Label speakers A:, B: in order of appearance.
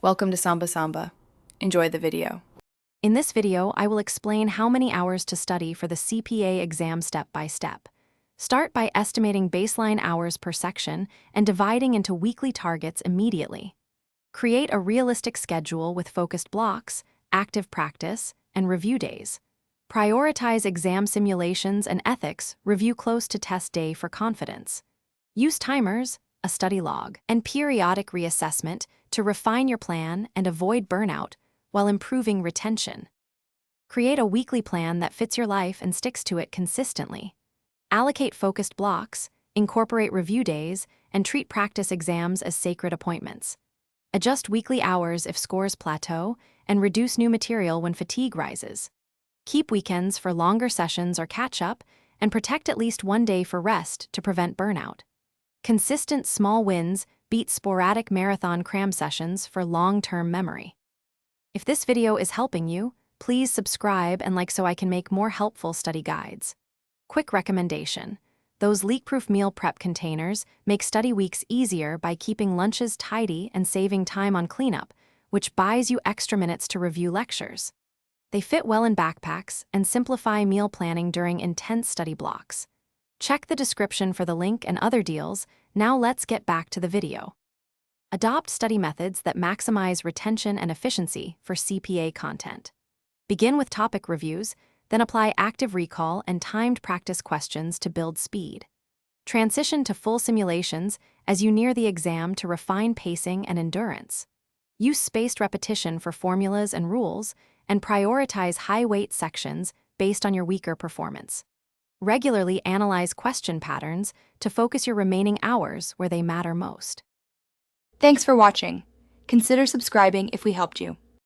A: Welcome to Samba Samba. Enjoy the video.
B: In this video, I will explain how many hours to study for the CPA exam step by step. Start by estimating baseline hours per section and dividing into weekly targets immediately. Create a realistic schedule with focused blocks, active practice, and review days. Prioritize exam simulations and ethics, review close to test day for confidence. Use timers, a study log, and periodic reassessment to refine your plan and avoid burnout while improving retention. Create a weekly plan that fits your life and sticks to it consistently. Allocate focused blocks, incorporate review days, and treat practice exams as sacred appointments. Adjust weekly hours if scores plateau, and reduce new material when fatigue rises. Keep weekends for longer sessions or catch-up, and protect at least one day for rest to prevent burnout. Consistent small wins beat sporadic marathon cram sessions for long-term memory. If this video is helping you, please subscribe and like so I can make more helpful study guides. Quick recommendation: those leak-proof meal prep containers make study weeks easier by keeping lunches tidy and saving time on cleanup, which buys you extra minutes to review lectures. They fit well in backpacks and simplify meal planning during intense study blocks. Check the description for the link and other deals. Now let's get back to the video. Adopt study methods that maximize retention and efficiency for CPA content. Begin with topic reviews, then apply active recall and timed practice questions to build speed. Transition to full simulations as you near the exam to refine pacing and endurance. Use spaced repetition for formulas and rules, and prioritize high-weight sections based on your weaker performance. Regularly analyze question patterns to focus your remaining hours where they matter most.
C: Thanks for watching. Consider subscribing if we helped you.